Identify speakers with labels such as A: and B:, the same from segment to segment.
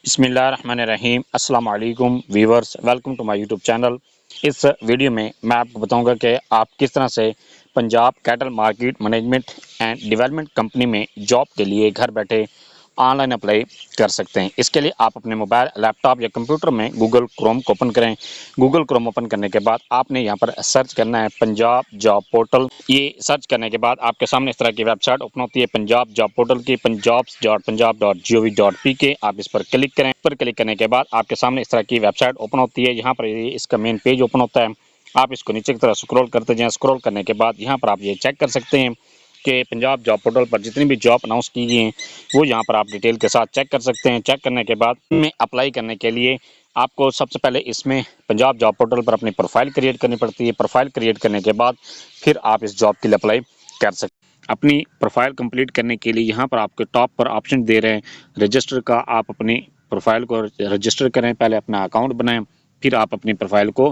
A: बिस्मिल्लाहिर्रहमानिर्रहीम। अस्सलाम वालेकुम viewers, welcome to my YouTube channel. इस वीडियो में मैं आपको बताऊंगा कि आप किस तरह से Punjab cattle market management and development company में जॉब के लिए घर बैठे ऑनलाइन अप्लाई कर सकते हैं। इसके लिए आप अपने मोबाइल, लैपटॉप या कंप्यूटर में गूगल क्रोम को ओपन करें। गूगल क्रोम ओपन करने के बाद आपने यहाँ पर सर्च करना है पंजाब जॉब पोर्टल। ये सर्च करने के बाद आपके सामने इस तरह की वेबसाइट ओपन होती है पंजाब जॉब पोर्टल की, punjabs.punjab.gov.pk। आप इस पर क्लिक करें। पर क्लिक करने के बाद आपके सामने इस तरह की वेबसाइट ओपन होती है। यहाँ पर इसका मेन पेज ओपन होता है। आप इसको नीचे की तरफ स्क्रॉल करते जाएं। स्क्रॉल करने के बाद यहाँ पर आप ये चेक कर सकते हैं कि पंजाब जॉब पोर्टल पर जितनी भी जॉब अनाउंस की गई हैं वो यहाँ पर आप डिटेल के साथ चेक कर सकते हैं। चेक करने के बाद में अप्लाई करने के लिए आपको सबसे पहले इसमें पंजाब जॉब पोर्टल पर अपनी प्रोफाइल क्रिएट करनी पड़ती है। प्रोफाइल क्रिएट करने के बाद फिर आप इस जॉब के लिए अप्लाई कर सकते हैं। अपनी प्रोफाइल कंप्लीट करने के लिए यहाँ पर आपके टॉप पर ऑप्शन दे रहे हैं रजिस्टर का। आप अपनी प्रोफाइल को रजिस्टर करें, पहले अपना अकाउंट बनाएं, फिर आप अपनी प्रोफाइल को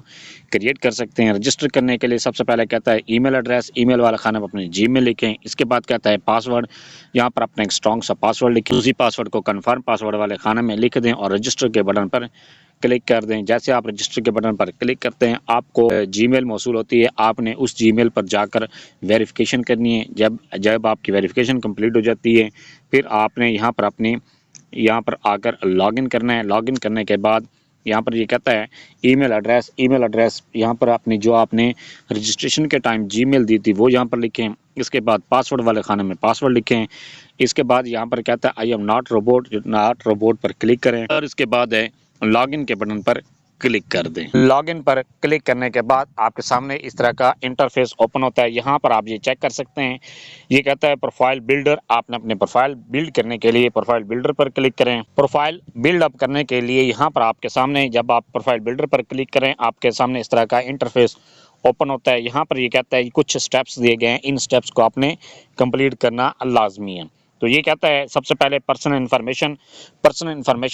A: क्रिएट कर सकते हैं। रजिस्टर करने के लिए सबसे पहले कहता है ईमेल एड्रेस, ईमेल वाला खाना में अपने जीमेल लिखें। इसके बाद कहता है पासवर्ड, यहाँ पर अपना एक स्ट्रॉन्ग सा पासवर्ड लिखें। उसी पासवर्ड को कन्फर्म पासवर्ड वाले खाने में लिख दें और रजिस्टर के बटन पर क्लिक कर दें। जैसे आप रजिस्टर के बटन पर क्लिक करते हैं आपको जीमेल मौसूल होती है। आपने उस जीमेल पर जाकर वेरिफिकेशन करनी है। जब जब आपकी वेरिफिकेशन कंप्लीट हो जाती है फिर आपने यहाँ पर आकर लॉगिन करना है। लॉगिन करने के बाद यहाँ पर ये कहता है ईमेल एड्रेस यहाँ पर अपनी जो आपने रजिस्ट्रेशन के टाइम जीमेल दी थी वो यहाँ पर लिखें। इसके बाद पासवर्ड वाले खाने में पासवर्ड लिखें। इसके बाद यहाँ पर कहता है आई एम नॉट रोबोट पर क्लिक करें और इसके बाद है लॉगिन के बटन पर क्लिक कर दें। लॉगिन पर क्लिक करने के बाद आपके सामने इस तरह का इंटरफेस ओपन होता है। यहाँ पर आप ये चेक कर सकते हैं, ये कहता है प्रोफाइल बिल्डर। आपने अपने प्रोफाइल बिल्ड करने के लिए प्रोफाइल बिल्डर पर क्लिक करें। प्रोफाइल बिल्ड अप करने के लिए यहाँ पर आपके सामने जब आप प्रोफाइल बिल्डर पर क्लिक करें आपके सामने इस तरह का इंटरफेस ओपन होता है। यहाँ पर ये कहता है कुछ स्टेप्स दिए गए हैं, इन स्टेप्स को आपने कंप्लीट करना लाजमी है। तो ये कहता है सबसे पहले पर्सनल इन्फॉर्मेशन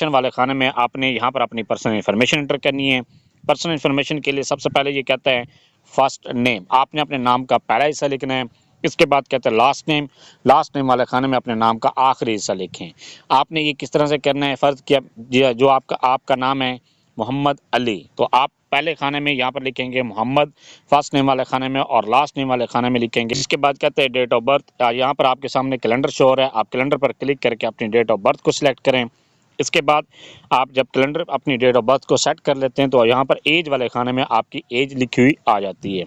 A: वाले खाने में आपने यहाँ पर अपनी पर्सनल इन्फॉर्मेशन एंटर करनी है। पर्सनल इन्फॉर्मेशन के लिए सबसे पहले ये कहता है फर्स्ट नेम, आपने अपने नाम का पहला हिस्सा लिखना है। इसके बाद कहता है लास्ट नेम वाले खाने में अपने नाम का आखिरी हिस्सा लिखें। आपने ये किस तरह से करना है, फ़र्ज़ किया जो आपका नाम है मोहम्मद अली, तो आप पहले खाने में यहाँ पर लिखेंगे मोहम्मद फर्स्ट नेम वाले खाने में और लास्ट नेम वाले खाने में लिखेंगे। इसके बाद कहते हैं डेट ऑफ बर्थ, यहाँ पर आपके सामने कैलेंडर शो हो रहा है, आप कैलेंडर पर क्लिक करके अपनी डेट ऑफ बर्थ को सिलेक्ट करें। इसके बाद आप जब कैलेंडर अपनी डेट ऑफ बर्थ को सेट कर लेते हैं तो यहाँ पर एज वाले खाने में आपकी एज लिखी हुई आ जाती है।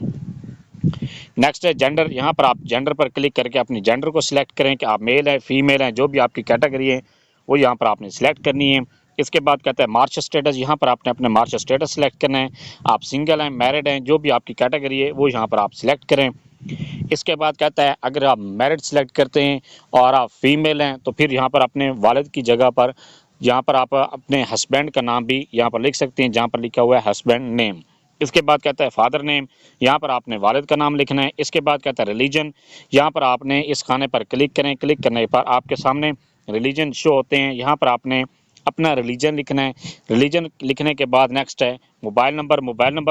A: नेक्स्ट है जेंडर, यहाँ पर आप जेंडर पर क्लिक करके अपनी जेंडर को सिलेक्ट करें कि आप मेल हैं फीमेल हैं, जो भी आपकी कैटेगरी है वो यहाँ पर आपने सिलेक्ट करनी है। इसके बाद कहता है मार्च स्टेटस, यहाँ पर आपने अपने मार्च स्टेटस सिलेक्ट करना है। आप सिंगल हैं मैरिड हैं, जो भी आपकी कैटेगरी है वो यहाँ पर आप सिलेक्ट करें। इसके बाद कहता है अगर आप मैरिड सिलेक्ट करते हैं और आप फीमेल हैं तो फिर यहाँ पर अपने वालिद की जगह पर यहाँ पर आप अपने हस्बैंड का नाम भी यहाँ पर लिख सकते हैं जहाँ पर लिखा हुआ है हस्बैंड नेम। इसके बाद कहता है फादर नेम, यहाँ पर आपने वालिद का नाम लिखना है। इसके बाद कहता है रिलीजन, यहाँ पर आपने इस खाने पर क्लिक करें। क्लिक करने पर आपके सामने रिलीजन शो होते हैं, यहाँ पर आपने अपना रिलीजन लिखना है। रिलीजन लिखने के बाद नेक्स्ट है मोबाइल नंबर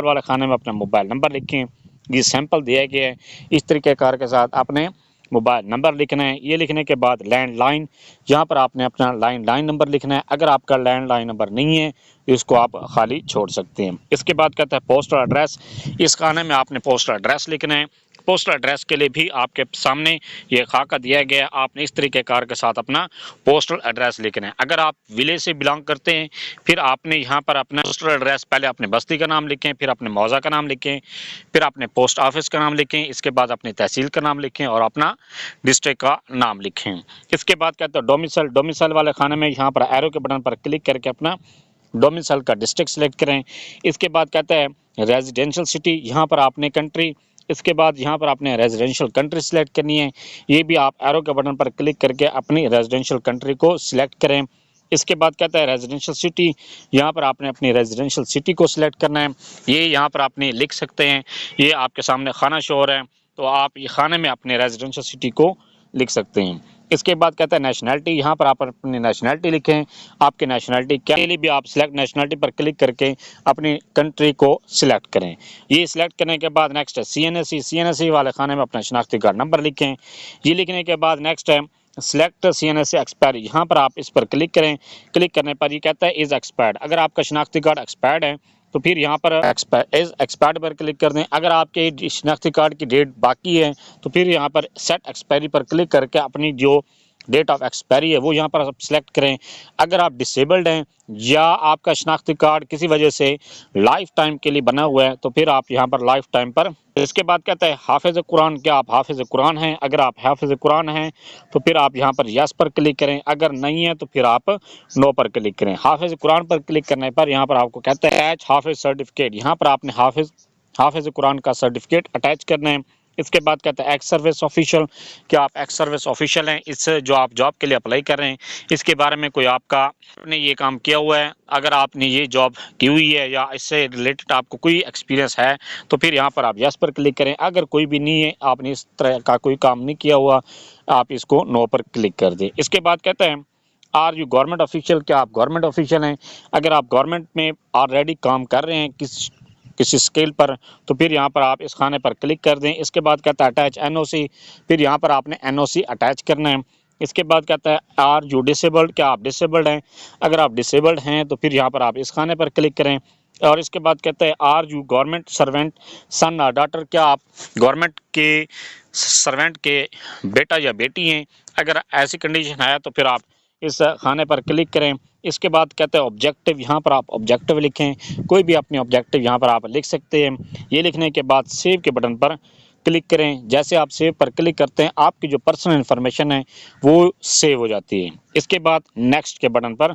A: वाले खाने में अपना मोबाइल नंबर लिखें। ये सैंपल दिया गया है, इस तरीक़ेकार के साथ आपने मोबाइल नंबर लिखना है। ये लिखने के बाद लैंडलाइन, यहाँ पर आपने अपना लैंडलाइन नंबर लिखना है। अगर आपका लैंडलाइन नंबर नहीं है तो इसको आप खाली छोड़ सकते हैं। इसके बाद कहता है पोस्टल एड्रेस, इस खाने में आपने पोस्टल एड्रेस लिखना है। पोस्टल एड्रेस के लिए भी आपके सामने ये खाका दिया गया है, आपने इस तरीक़ेकार के साथ अपना पोस्टल एड्रेस लिखना है। अगर आप विलेज से बिलोंग करते हैं फिर आपने यहाँ पर अपना पोस्टल एड्रेस, पहले अपने बस्ती का नाम लिखें, फिर अपने मौज़ा का नाम लिखें, फिर अपने पोस्ट ऑफिस का नाम लिखें, इसके बाद अपनी तहसील का नाम लिखें और अपना डिस्ट्रिक्ट का नाम लिखें। इसके बाद कहते हैं डोमिसाइल वाले खाने में यहाँ पर एरो के बटन पर क्लिक करके अपना डोमिसाइल का डिस्ट्रिक्ट सेलेक्ट करें। इसके बाद कहता है रेजिडेंशियल सिटी, यहाँ पर आपने कंट्री, इसके बाद यहाँ पर आपने रेजिडेंशियल कंट्री सिलेक्ट करनी है। ये भी आप एरो के बटन पर क्लिक करके अपनी रेजिडेंशियल कंट्री को सिलेक्ट करें। इसके बाद कहता है रेजिडेंशियल सिटी, यहाँ पर आपने अपनी रेजिडेंशियल सिटी को सिलेक्ट करना है। ये यहाँ पर आपने लिख सकते हैं, ये आपके सामने खाना शो हो रहा है तो आप ये खाने में अपने रेजिडेंशियल सिटी को लिख सकते हैं। इसके बाद कहता है नेशनैलिटी, यहाँ पर आप अपनी नेशनैलिटी लिखें। आपकी नेशनैलिटी क्या लिए भी आप सिलेक्ट नेशनैलिटी पर क्लिक करके अपनी कंट्री को सिलेक्ट करें। ये सिलेक्ट करने के बाद नेक्स्ट है सीएनएसई वाले खाने में अपना शनाख्ती कार्ड नंबर लिखें। ये लिखने के बाद नेक्स्ट है सिलेक्ट CNSA एक्सपायरी, यहाँ पर आप इस पर क्लिक करें। क्लिक करने पर ये कहता है इज़ एक्सपायर्ड। अगर आपका शनाख्ती कार्ड एक्सपायर्ड है तो फिर यहाँ पर इज़ एक्सपायर्ड पर क्लिक कर दें। अगर आपके शनाख्ती कार्ड की डेट बाकी है तो फिर यहाँ पर सेट एक्सपायरी पर क्लिक करके अपनी जो डेट ऑफ एक्सपायरी है वो यहाँ पर आप सिलेक्ट करें। अगर आप डिसेबल्ड हैं या आपका शनाख्ती कार्ड किसी वजह से लाइफ टाइम के लिए बना हुआ है तो फिर आप यहाँ पर लाइफ टाइम पर। इसके बाद कहता है हाफिज़ कुरान, क्या आप हाफिज़ कुरान हैं? अगर आप हाफिज़ कुरान हैं तो फिर आप यहाँ पर यस पर क्लिक करें। अगर नहीं है तो फिर आप नो पर क्लिक करें। हाफिज़ कुरान पर क्लिक करने पर यहाँ पर आपको कहता है अटैच हाफिज़ सर्टिफिकेट, यहाँ पर आपने हाफिज़ कुरान का सर्टिफिकेट अटैच करना है। इसके बाद कहता है एक्स सर्विस ऑफिशियल, क्या आप एक्स सर्विस ऑफिशियल हैं? इस जो आप जॉब के लिए अप्लाई कर रहे हैं इसके बारे में कोई आपने ये काम किया हुआ है? अगर आपने ये जॉब की हुई है या इससे रिलेटेड आपको कोई एक्सपीरियंस है तो फिर यहाँ पर आप यस पर क्लिक करें। अगर कोई भी नहीं है, आपने इस तरह का कोई काम नहीं किया हुआ, आप इसको नो पर क्लिक कर दें। इसके बाद कहते हैं आर यू गवर्नमेंट ऑफिशियल, क्या आप गवर्नमेंट ऑफिशियल हैं? अगर आप गवर्नमेंट में ऑलरेडी काम कर रहे हैं किसी स्केल पर तो फिर यहाँ पर आप इस खाने पर क्लिक कर दें। इसके बाद कहता है अटैच NOC, फिर यहाँ पर आपने NOC अटैच करना है। इसके बाद कहता है आर यू डिसेबल्ड, क्या आप डिसेबल्ड हैं? अगर आप डिसेबल्ड हैं तो फिर यहाँ पर आप इस खाने पर क्लिक करें। और इसके बाद कहते हैं आर यू गवर्नमेंट सर्वेंट सन और डॉटर, क्या आप गवर्नमेंट के सर्वेंट के बेटा या बेटी हैं? अगर ऐसी कंडीशन है तो फिर आप इस खाने पर क्लिक करें। इसके बाद कहते हैं ऑब्जेक्टिव, यहाँ पर आप ऑब्जेक्टिव लिखें। कोई भी अपने ऑब्जेक्टिव यहाँ पर आप लिख सकते हैं। ये लिखने के बाद सेव के बटन पर क्लिक करें। जैसे आप सेव पर क्लिक करते हैं आपकी जो पर्सनल इन्फॉर्मेशन है वो सेव हो जाती है। इसके बाद नेक्स्ट के बटन पर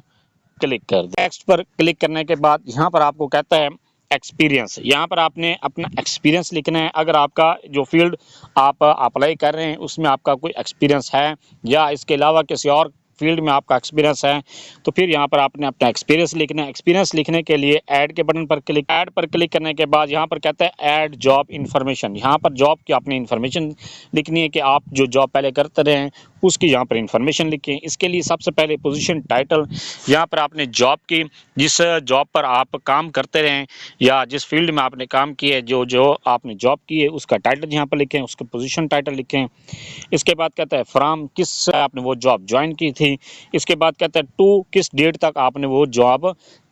A: क्लिक कर दें। नेक्स्ट पर क्लिक करने के बाद यहाँ पर आपको कहता है एक्सपीरियंस, यहाँ पर आपने अपना एक्सपीरियंस लिखना है। अगर आपका जो फील्ड आप अप्लाई कर रहे हैं उसमें आपका कोई एक्सपीरियंस है या इसके अलावा किसी और फील्ड में आपका एक्सपीरियंस है तो फिर यहाँ पर आपने अपना एक्सपीरियंस लिखना है। एक्सपीरियंस लिखने के लिए ऐड के बटन पर क्लिक करने के बाद यहाँ पर कहता है ऐड जॉब इन्फॉर्मेशन, यहाँ पर जॉब की आपने इन्फॉर्मेशन लिखनी है कि आप जो जॉब पहले करते रहे हैं उसकी यहाँ पर इन्फॉर्मेशन लिखें। इसके लिए सबसे पहले पोजीशन टाइटल, यहाँ पर आपने जॉब की जिस जॉब पर आप काम करते रहें या जिस फील्ड में आपने काम किया है जो आपने जॉब की है उसका टाइटल यहाँ पर लिखें, उसके पोजीशन टाइटल लिखें। इसके बाद कहता है फ्रॉम, किस आपने वो जॉब ज्वाइन की थी। इसके बाद कहता है टू, किस डेट तक आपने वो जॉब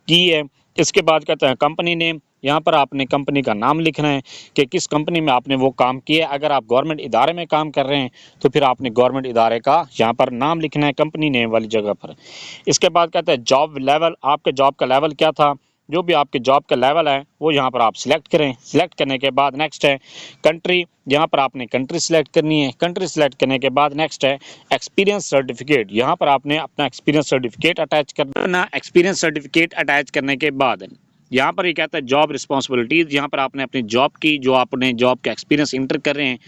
A: की है। इसके बाद कहता है कंपनी नेम, यहाँ पर आपने कंपनी का नाम लिखना है कि किस कंपनी में आपने वो काम किया है। अगर आप गवर्नमेंट इदारे में काम कर रहे हैं तो फिर आपने गवर्नमेंट इदारे का यहाँ पर नाम लिखना है कंपनी नेम वाली जगह पर। इसके बाद कहता है जॉब लेवल, आपके जॉब का लेवल क्या था। जो भी आपके जॉब का लेवल है वो यहाँ पर आप सिलेक्ट करें। सिलेक्ट करने के बाद नेक्स्ट है कंट्री, यहाँ पर आपने कंट्री सिलेक्ट करनी है। कंट्री सिलेक्ट करने के बाद नेक्स्ट है एक्सपीरियंस सर्टिफिकेट, यहाँ पर आपने अपना एक्सपीरियंस सर्टिफिकेट अटैच करना। एक्सपीरियंस सर्टिफिकेट अटैच करने के बाद यहाँ पर ये कहता है जॉब रिस्पॉन्सिबिलिटीज़, यहाँ पर आपने अपनी जॉब की जो आपने जॉब का एक्सपीरियंस इंटर कर रहे हैं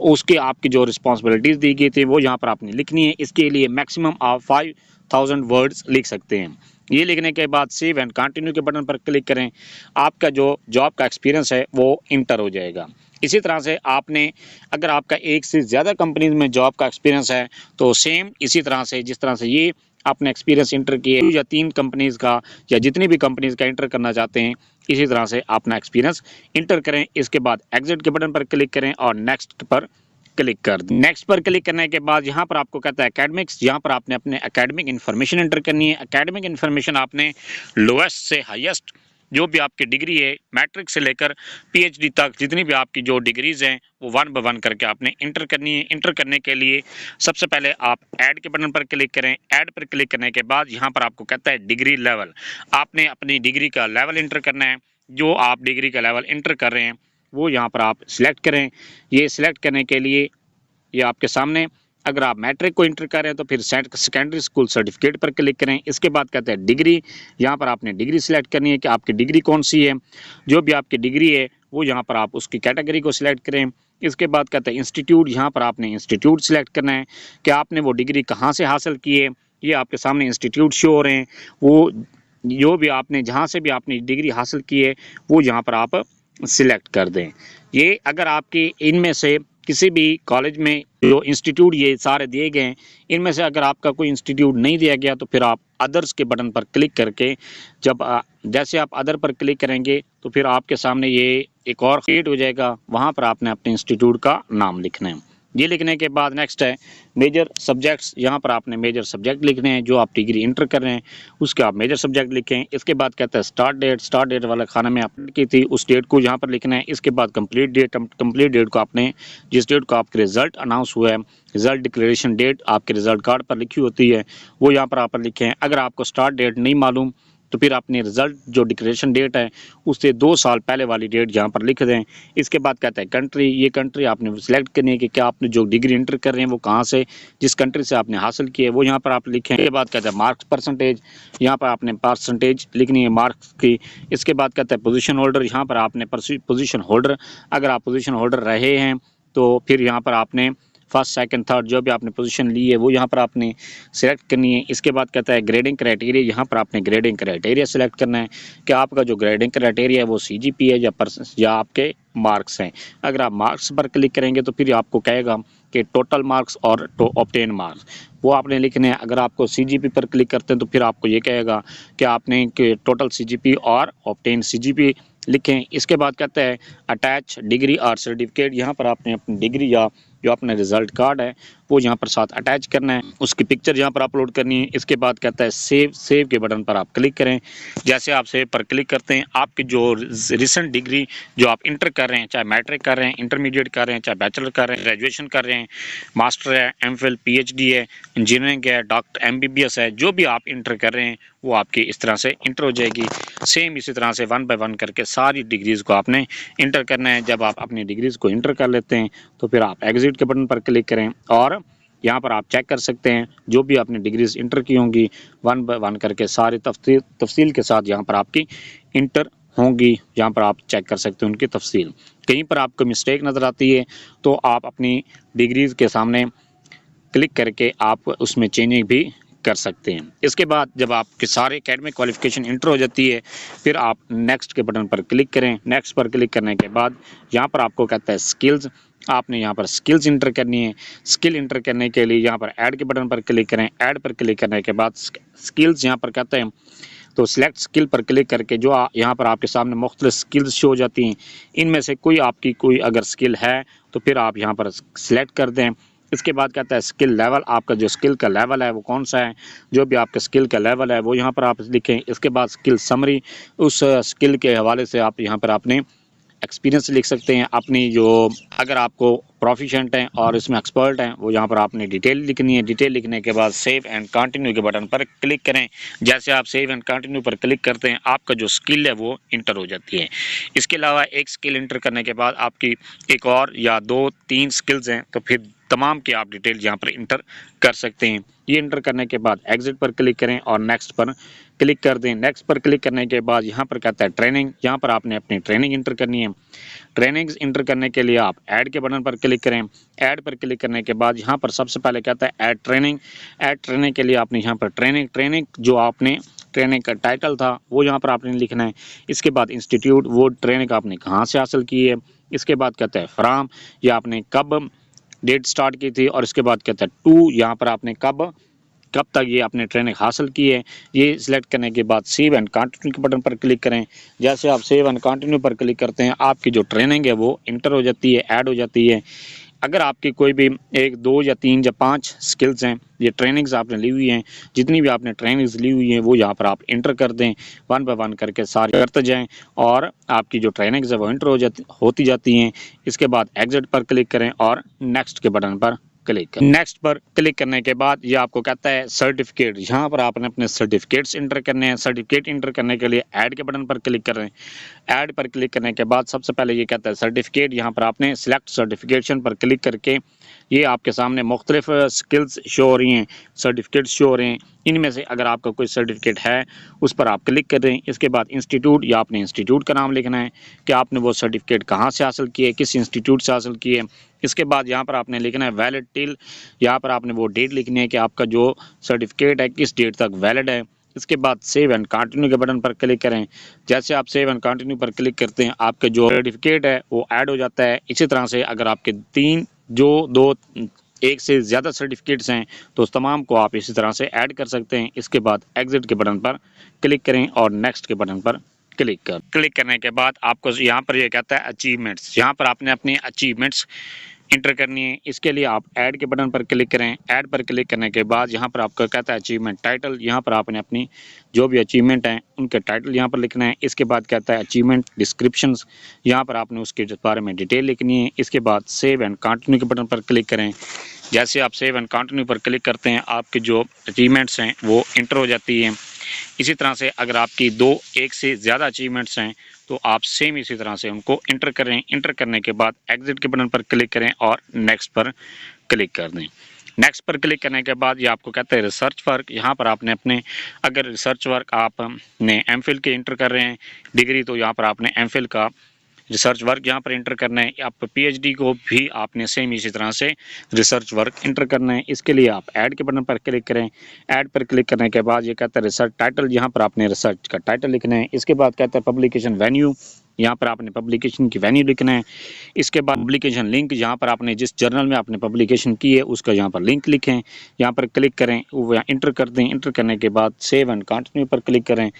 A: उसके आपकी जो रिस्पॉन्सिबिलिटीज़ दी गई थी वो यहाँ पर आपने लिखनी है। इसके लिए मैक्सिमम आप 5000 वर्ड्स लिख सकते हैं। ये लिखने के बाद सेव एंड कंटिन्यू के बटन पर क्लिक करें। आपका जो जॉब का एक्सपीरियंस है वो इंटर हो जाएगा। इसी तरह से आपने अगर आपका एक से ज़्यादा कंपनीज में जॉब का एक्सपीरियंस है तो सेम इसी तरह से जिस तरह से ये आपने एक्सपीरियंस इंटर किए या 3 कंपनीज का या जितनी भी कंपनीज का इंटर करना चाहते हैं इसी तरह से अपना एक्सपीरियंस इंटर करें। इसके बाद एग्जिट के बटन पर क्लिक करें और नेक्स्ट पर क्लिक कर दें। नेक्स्ट पर क्लिक करने के बाद यहाँ पर आपको कहता है एकेडमिक्स, यहाँ पर आपने अपने एकेडमिक इन्फॉर्मेशन एंटर करनी है। एकेडमिक इन्फॉर्मेशन आपने लोएस्ट से हाईएस्ट जो भी आपकी डिग्री है मैट्रिक से लेकर PhD तक जितनी भी आपकी जो डिग्रीज हैं वो 1 बाय 1 करके आपने इंटर करनी है। इंटर करने के लिए सबसे पहले आप ऐड के बटन पर क्लिक करें। ऐड पर क्लिक करने के बाद यहाँ पर आपको कहता है डिग्री लेवल, आपने अपनी डिग्री का लेवल इंटर करना है। जो आप डिग्री का लेवल इंटर कर रहे हैं वो यहाँ पर आप सिलेक्ट करें। ये सिलेक्ट करने के लिए ये आपके सामने, अगर आप मैट्रिक को इंटर कर रहे हैं तो फिर सेकेंडरी स्कूल सर्टिफिकेट पर क्लिक करें। इसके बाद कहते हैं डिग्री, यहाँ पर आपने डिग्री सिलेक्ट करनी है कि आपकी डिग्री कौन सी है। जो भी आपकी डिग्री है वो यहाँ पर आप उसकी कैटेगरी को सिलेक्ट करें। इसके बाद कहते हैं इंस्टीट्यूट, यहाँ पर आपने इंस्टीट्यूट सिलेक्ट करना है कि आपने वो डिग्री कहाँ से हासिल की है। ये आपके सामने इंस्टीट्यूट शो हो रहे हैं, वो जो भी आपने जहाँ से भी आपने डिग्री हासिल की है वो यहाँ पर आप सिलेक्ट कर दें। ये अगर आपके इनमें से किसी भी कॉलेज में जो इंस्टीट्यूट ये सारे दिए गए हैं इनमें से अगर आपका कोई इंस्टीट्यूट नहीं दिया गया तो फिर आप अदर्स के बटन पर क्लिक करके जैसे आप अदर पर क्लिक करेंगे तो फिर आपके सामने ये एक और क्रिएट हो जाएगा, वहाँ पर आपने अपने इंस्टीट्यूट का नाम लिखना है। ये लिखने के बाद नेक्स्ट है मेजर सब्जेक्ट्स। यहाँ पर आपने मेजर सब्जेक्ट लिखने हैं, जो आप डिग्री इंटर कर रहे हैं उसके आप मेजर सब्जेक्ट लिखें। इसके बाद कहता है स्टार्ट डेट वाला खाना में आपने की थी उस डेट को यहाँ पर लिखना है। इसके बाद कंप्लीट डेट को आपने जिस डेट को आपके रिजल्ट अनाउंस हुआ है, रिजल्ट डिक्लेरेशन डेट आपके रिजल्ट कार्ड पर लिखी होती है, वो यहाँ पर आप लिखें। अगर आपको स्टार्ट डेट नहीं मालूम तो फिर अपनी रिजल्ट जो डिक्लेरेशन डेट है उससे 2 साल पहले वाली डेट यहाँ पर लिख दें। इसके बाद कहता है कंट्री, ये कंट्री आपने सिलेक्ट करनी है कि क्या आपने जो डिग्री इंटर कर रहे हैं वो कहाँ से, जिस कंट्री से आपने हासिल की है वो यहाँ पर आप लिखें। इसके बाद कहता है मार्क्स परसेंटेज, यहाँ पर आपने परसेंटेज लिखनी है मार्क्स की। इसके बाद कहता है पोजीशन होल्डर, यहाँ पर आपने पोजीशन होल्डर, अगर आप पोजीशन होल्डर रहे हैं तो फिर यहाँ पर आपने फर्स्ट सेकंड थर्ड जो भी आपने पोजीशन ली है वो यहाँ पर आपने सेलेक्ट करनी है। इसके बाद कहता है ग्रेडिंग क्राइटेरिया, यहाँ पर आपने ग्रेडिंग क्राइटेरिया सेलेक्ट करना है कि आपका जो ग्रेडिंग क्राइटेरिया है वो सीजीपी है या आपके मार्क्स हैं। अगर आप मार्क्स पर क्लिक करेंगे तो फिर आपको कहेगा कि टोटल मार्क्स और ऑब्टेन मार्क्स वो आपने लिखने हैं। अगर आपको सीजीपी पर क्लिक करते हैं तो फिर आपको ये कहेगा कि आपने टोटल सीजीपी और ऑब्टेन सीजीपी लिखें। इसके बाद कहता है अटैच डिग्री और सर्टिफिकेट, यहाँ पर आपने अपनी डिग्री या जो अपना रिजल्ट कार्ड है वो यहाँ पर साथ अटैच करना है, उसकी पिक्चर यहाँ पर अपलोड करनी है। इसके बाद कहता है सेव के बटन पर आप क्लिक करें। जैसे आप सेव पर क्लिक करते हैं आपकी जो रिसेंट डिग्री जो आप इंटर कर रहे हैं, चाहे मैट्रिक कर रहे हैं, इंटरमीडिएट कर रहे हैं, चाहे बैचलर कर रहे हैं, ग्रेजुएशन कर रहे हैं, मास्टर है, एमफिल, पीएचडी है, इंजीनियरिंग है, डॉक्टर एमबीबीएस है, जो भी आप इंटर कर रहे हैं वो आपकी इस तरह से इंटर हो जाएगी। सेम इसी तरह से 1 बाय 1 करके सारी डिग्रीज़ को आपने इंटर करना है। जब आप अपनी डिग्रीज़ को इंटर कर लेते हैं तो फिर आप एग्जिट के बटन पर क्लिक करें और यहाँ पर आप चेक कर सकते हैं जो भी आपने डिग्रीज इंटर की होंगी 1 बाय 1 करके सारी तफसील के साथ यहाँ पर आपकी इंटर होंगी। यहाँ पर आप चेक कर सकते हैं उनकी तफसील। कहीं पर आपको मिस्टेक नज़र आती है तो आप अपनी डिग्रीज़ के सामने क्लिक करके आप उसमें चेंजिंग भी कर सकते हैं। इसके बाद जब आपके सारे एकेडमिक क्वालिफिकेशन इंटर हो जाती है फिर आप नेक्स्ट के बटन पर क्लिक करें। नेक्स्ट पर क्लिक करने के बाद यहाँ पर आपको कहता है स्किल्स, आपने यहाँ पर स्किल्स इंटर करनी है। स्किल इंटर करने के लिए यहाँ पर ऐड के बटन पर क्लिक करें। ऐड पर क्लिक करने के बाद स्किल्स यहाँ पर कहते हैं तो सिलेक्ट स्किल पर क्लिक करके जो यहाँ पर आपके सामने मुख्तलिफ स्किल्स शो हो जाती हैं, इनमें से कोई आपकी कोई अगर स्किल है तो फिर आप यहाँ पर सिलेक्ट कर दें। इसके बाद कहता है स्किल लेवल, आपका जो स्किल का लेवल है वो कौन सा है, जो भी आपका स्किल का लेवल है वो यहाँ पर आप लिखें। इसके बाद स्किल समरी, उस स्किल के हवाले से आप यहाँ पर आपने एक्सपीरियंस लिख सकते हैं अपनी, जो अगर आपको प्रोफिशेंट हैं और इसमें एक्सपर्ट हैं वो यहाँ पर आपने डिटेल लिखनी है। डिटेल लिखने के बाद सेव एंड कंटिन्यू के बटन पर क्लिक करें। जैसे आप सेव एंड कंटिन्यू पर क्लिक करते हैं आपका जो स्किल है वो इंटर हो जाती है। इसके अलावा एक स्किल इंटर करने के बाद आपकी एक और या 2-3 स्किल्स हैं तो फिर तमाम की आप डिटेल यहाँ पर इंटर कर सकते हैं। ये इंटर करने के बाद एग्जिट पर क्लिक करें और नेक्स्ट पर क्लिक कर दें। नेक्स्ट पर क्लिक करने के बाद यहाँ पर कहता है ट्रेनिंग, यहाँ पर आपने अपनी ट्रेनिंग इंटर करनी है। ट्रेनिंग्स इंटर करने के लिए आप ऐड के बटन पर क्लिक करें। ऐड पर क्लिक करने के बाद यहाँ पर सबसे पहले कहता है ऐड ट्रेनिंग। ऐड ट्रेनिंग के लिए आपने यहाँ पर ट्रेनिंग जो आपने ट्रेनिंग का टाइटल था वो यहाँ पर आपने लिखना है। इसके बाद इंस्टीट्यूट, वो ट्रेनिंग आपने कहाँ से हासिल की है। इसके बाद कहता है फ्राम, ये आपने कब डेट स्टार्ट की थी, और इसके बाद कहता है टू, यहाँ पर आपने कब तक ये आपने ट्रेनिंग हासिल की है। ये सिलेक्ट करने के बाद सेव एंड कंटिन्यू के बटन पर क्लिक करें। जैसे आप सेव एंड कंटिन्यू पर क्लिक करते हैं आपकी जो ट्रेनिंग है वो इंटर हो जाती है, ऐड हो जाती है। अगर आपकी कोई भी 1, 2 या 3 या 5 स्किल्स हैं, ये ट्रेनिंग्स आपने ली हुई हैं, जितनी भी आपने ट्रेनिंग्स ली हुई हैं वो यहाँ पर आप इंटर कर दें। 1 बाय 1 करके सारे करते जाएं और आपकी जो ट्रेनिंग्स है वो इंटर होती जाती हैं। इसके बाद एग्जिट पर क्लिक करें और नेक्स्ट के बटन पर क्लिक करें। नेक्स्ट पर क्लिक करने के बाद ये आपको कहता है सर्टिफिकेट, यहाँ पर आपने अपने सर्टिफिकेट्स इंटर करने हैं। सर्टिफिकेट इंटर करने के लिए ऐड के बटन पर क्लिक करें। ऐड पर क्लिक करने के बाद सबसे पहले ये कहता है सर्टिफिकेट, यहाँ पर आपने सिलेक्ट सर्टिफिकेशन पर क्लिक करके ये आपके सामने मुख्तलिफ स्किल्स शो हो रही हैं, सर्टिफिकेट्स शो हो रहे हैं। इनमें से अगर आपका कोई सर्टिफिकेट है उस पर आप क्लिक करें। इसके बाद इंस्टीट्यूट, या आपने इंस्टीट्यूट का नाम लिखना है कि आपने वो सर्टिफिकेट कहाँ से हासिल किए, किस इंस्टीट्यूट से हासिल किए। इसके बाद यहाँ पर आपने लिखना है वैलिड टिल, यहाँ पर आपने वो डेट लिखनी है कि आपका जो सर्टिफिकेट है किस डेट तक वैलिड है। इसके बाद सेव एंड कंटिन्यू के बटन पर क्लिक करें। जैसे आप सेव एंड कंटिन्यू पर क्लिक करते हैं आपके जो सर्टिफिकेट है वो ऐड हो जाता है। इसी तरह से अगर आपके 1 से ज़्यादा सर्टिफिकेट्स हैं तो उस तमाम को आप इसी तरह से ऐड कर सकते हैं। इसके बाद एग्जिट के बटन पर क्लिक करें और नेक्स्ट के बटन पर क्लिक करने के बाद आपको यहाँ पर ये कहता है अचीवमेंट्स, यहाँ पर आपने अपने अचीवमेंट्स इंटर करनी है। इसके लिए आप ऐड के बटन पर क्लिक करें। ऐड पर क्लिक करने के बाद यहाँ पर आपका कहता है अचीवमेंट टाइटल, यहाँ पर आपने अपनी जो भी अचीवमेंट हैं उनके टाइटल यहाँ पर लिखना है। इसके बाद कहता है अचीवमेंट डिस्क्रिप्शंस, यहाँ पर आपने उसके बारे में डिटेल लिखनी है। इसके बाद सेव एंड कंटिन्यू के बटन पर क्लिक करें। जैसे आप सेव एंड कंटिन्यू पर क्लिक करते हैं आपके जो अचीवमेंट्स हैं वो इंटर हो जाती है। इसी तरह से अगर आपकी एक से ज़्यादा अचीवमेंट्स हैं तो आप सेम इसी तरह से उनको इंटर करें। इंटर करने के बाद एग्जिट के बटन पर क्लिक करें और नेक्स्ट पर क्लिक कर दें। नेक्स्ट पर क्लिक करने के बाद ये आपको कहता है रिसर्च वर्क। यहाँ पर आपने अपने अगर रिसर्च वर्क आपने एमफिल के इंटर कर रहे हैं डिग्री, तो यहाँ पर आपने एमफिल का रिसर्च वर्क यहाँ पर इंटर करना है। आप पीएचडी को भी आपने सेम इसी तरह से रिसर्च वर्क इंटर करना है। इसके लिए आप ऐड के बटन पर क्लिक करें। ऐड पर क्लिक करने के बाद ये कहता है रिसर्च टाइटल, यहाँ पर आपने रिसर्च का टाइटल लिखना है। इसके बाद कहता है पब्लिकेशन वेन्यू, यहाँ पर आपने पब्लिकेशन की वेन्यू लिखना है। इसके बाद पब्लिकेशन लिंक, यहाँ पर आपने जिस जर्नल में आपने पब्लिकेशन की है उसका यहाँ पर लिंक लिखें। यहाँ पर क्लिक करें, वो इंटर कर दें। इंटर करने के बाद सेव एंड कंटिन्यू पर क्लिक करें।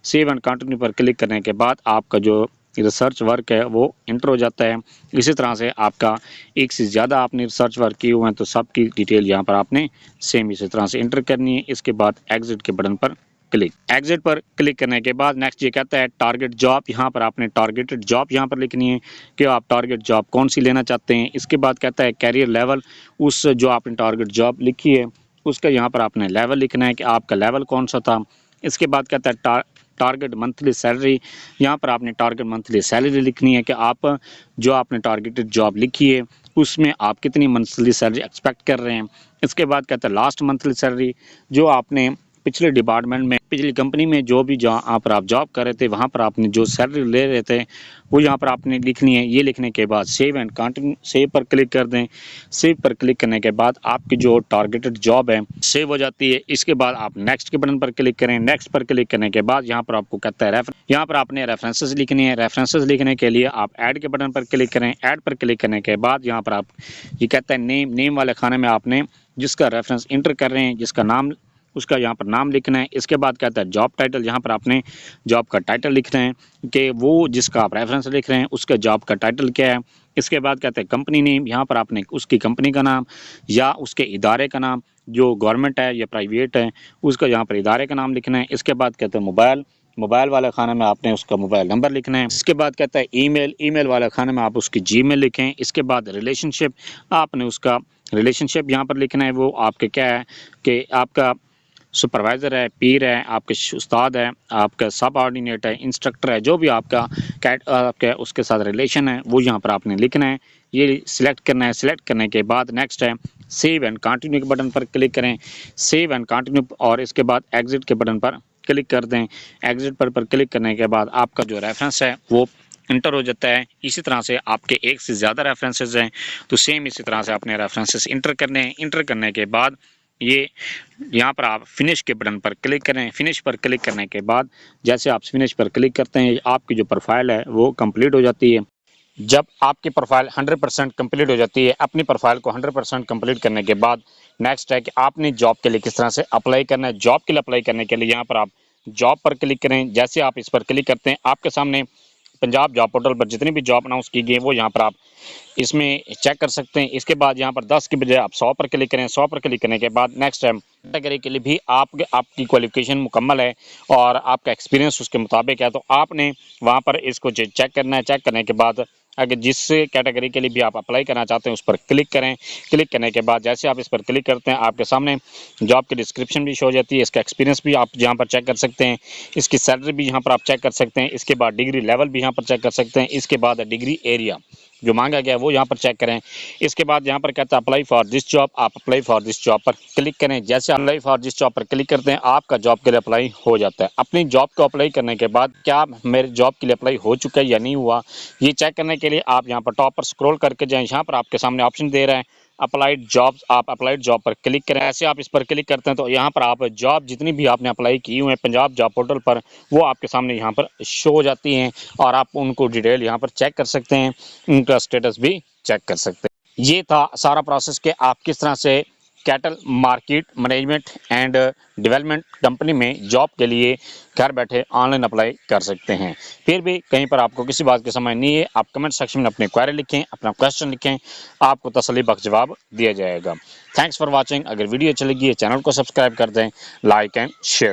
A: सेव एंड कंटिन्यू पर क्लिक करने के बाद आपका जो रिसर्च वर्क है वो इंटर हो जाता है। इसी तरह से आपका एक से ज़्यादा आपने रिसर्च वर्क किए हुए हैं तो सबकी डिटेल यहाँ पर आपने सेम इसी तरह से इंटर करनी है। इसके बाद एग्जिट के बटन पर क्लिक। एग्जिट पर क्लिक करने के बाद नेक्स्ट ये कहता है टारगेट जॉब, यहाँ पर आपने टारगेटेड जॉब यहाँ पर लिखनी है कि आप टारगेट जॉब कौन सी लेना चाहते हैं। इसके बाद कहता है कैरियर लेवल, उस जो आपने टारगेट जॉब लिखी है उसका यहाँ पर आपने लेवल लिखना है कि आपका लेवल कौन सा था। इसके बाद कहता है टारगेट मंथली सैलरी, यहाँ पर आपने टारगेट मंथली सैलरी लिखनी है कि आप जो आपने टारगेटेड जॉब लिखी है उसमें आप कितनी मंथली सैलरी एक्सपेक्ट कर रहे हैं। इसके बाद कहता है लास्ट मंथली सैलरी, जो आपने पिछले डिपार्टमेंट में पिछली कंपनी में जो भी जहाँ पर आप जॉब कर रहे थे वहाँ पर आपने जो सैलरी ले रहे थे वो यहाँ पर आपने लिखनी है। ये लिखने के बाद सेव एंड कंटिन्यू, सेव पर क्लिक कर दें। सेव पर क्लिक करने के बाद आपकी जो टारगेटेड जॉब है सेव हो जाती है। इसके बाद आप नेक्स्ट के बटन पर क्लिक करें। नेक्स्ट पर क्लिक करने के बाद यहाँ पर आपको कहता है यहाँ पर आपने रेफरेंसेस लिखनी है। रेफरेंसेस लिखने के लिए आप ऐड के बटन पर क्लिक करें। ऐड पर क्लिक करने के बाद यहाँ पर आप ये कहता है नेम वाले खाने में आपने जिसका रेफरेंस इंटर कर रहे हैं जिसका नाम उसका यहाँ पर नाम लिखना है। इसके बाद कहता है जॉब टाइटल, यहाँ पर आपने जॉब का टाइटल लिखना है कि वो जिसका आप रेफरेंस लिख रहे हैं उसका जॉब का टाइटल क्या है। इसके बाद कहते हैं कंपनी नेम, यहाँ पर आपने उसकी कंपनी का नाम या उसके इदारे का नाम, जो गवर्नमेंट है या प्राइवेट है उसका यहाँ पर इदारे का नाम लिखना है। इसके बाद कहते हैं मोबाइल वाले खाने में आपने उसका मोबाइल नंबर लिखना है। इसके बाद कहता है ईमेल वाले खाने में आप उसकी जीमेल लिखें। इसके बाद रिलेशनशिप, आपने उसका रिलेशनशिप यहाँ पर लिखना है। वो आपके क्या है कि आपका सुपरवाइज़र है, पीर है, आपके उस्ताद है, आपका सब ऑर्डिनेट है, इंस्ट्रक्टर है, जो भी आपका आपके उसके साथ रिलेशन है वो यहाँ पर आपने लिखना है। ये सिलेक्ट करना है। सिलेक्ट करने के बाद नेक्स्ट है सेव एंड कंटिन्यू के बटन पर क्लिक करें। सेव एंड कंटिन्यू और इसके बाद एग्जिट के बटन पर क्लिक कर दें। एग्जिट पर क्लिक करने के बाद आपका जो रेफरेंस है वो इंटर हो जाता है। इसी तरह से आपके एक से ज़्यादा रेफरेंसेस हैं तो सेम इसी तरह से आपने रेफरेंसेस इंटर करने हैं। इंटर करने के बाद ये यहाँ पर आप फिनिश के बटन पर क्लिक करें। फिनिश पर क्लिक करने के बाद जैसे आप फिनिश पर क्लिक करते हैं आपकी जो प्रोफाइल है वो कंप्लीट हो जाती है। जब आपकी प्रोफाइल 100% कंप्लीट हो जाती है, अपनी प्रोफाइल को 100% कंप्लीट करने के बाद नेक्स्ट है कि आपने जॉब के लिए किस तरह से अप्लाई करना है। जॉब के लिए अप्लाई करने के लिए यहाँ पर आप जॉब पर क्लिक करें। जैसे आप इस पर क्लिक करते हैं आपके सामने पंजाब जॉब पोर्टल पर जितनी भी जॉब अनाउंस की गई है वो यहाँ पर आप इसमें चेक कर सकते हैं। इसके बाद यहाँ पर 10 की बजाय आप 100 पर क्लिक करें। 100 पर क्लिक करने के बाद नेक्स्ट है कैटेगरी के लिए भी आपकी क्वालिफिकेशन मुकम्मल है और आपका एक्सपीरियंस उसके मुताबिक है तो आपने वहाँ पर इसको चेक करना है। चेक करने के बाद अगर जिस कैटेगरी के लिए भी आप अप्लाई करना चाहते हैं उस पर क्लिक करें। क्लिक करने के बाद जैसे आप इस पर क्लिक करते हैं आपके सामने जॉब की डिस्क्रिप्शन भी शो हो जाती है। इसका एक्सपीरियंस भी आप यहाँ पर चेक कर सकते हैं। इसकी सैलरी भी यहाँ पर आप चेक कर सकते हैं। इसके बाद डिग्री लेवल भी यहाँ पर चेक कर सकते हैं। इसके बाद डिग्री एरिया जो मांगा गया है वो यहाँ पर चेक करें। इसके बाद यहाँ पर कहता है अप्लाई फॉर दिस जॉब, आप अप्लाई फॉर दिस जॉब पर क्लिक करें। जैसे अप्लाई फॉर दिस जॉब पर क्लिक करते हैं आपका जॉब के लिए अप्लाई हो जाता है। अपनी जॉब को अप्लाई करने के बाद क्या मेरे जॉब के लिए अप्लाई हो चुका है या नहीं हुआ ये चेक करने के लिए आप यहाँ पर टॉप पर स्क्रॉल करके जाएँ। यहाँ पर आपके सामने ऑप्शन दे रहा है अप्लाइड जॉब्स, आप अप्लाइड जॉब पर क्लिक करें। ऐसे आप इस पर क्लिक करते हैं तो यहाँ पर आप जॉब जितनी भी आपने अप्लाई की हुई है पंजाब जॉब पोर्टल पर वो आपके सामने यहाँ पर शो हो जाती हैं और आप उनको डिटेल यहाँ पर चेक कर सकते हैं, उनका स्टेटस भी चेक कर सकते हैं। ये था सारा प्रोसेस कि आप किस तरह से cattle market management and development company में जॉब के लिए घर बैठे ऑनलाइन अप्लाई कर सकते हैं। फिर भी कहीं पर आपको किसी बात की समझ नहीं है, आप कमेंट सेक्शन में अपनी क्वेरी लिखें, अपना क्वेश्चन लिखें, आपको तसल्ली बख्श जवाब दिया जाएगा। Thanks for watching. अगर वीडियो अच्छी लगी है चैनल को सब्सक्राइब कर दें, लाइक एंड शेयर।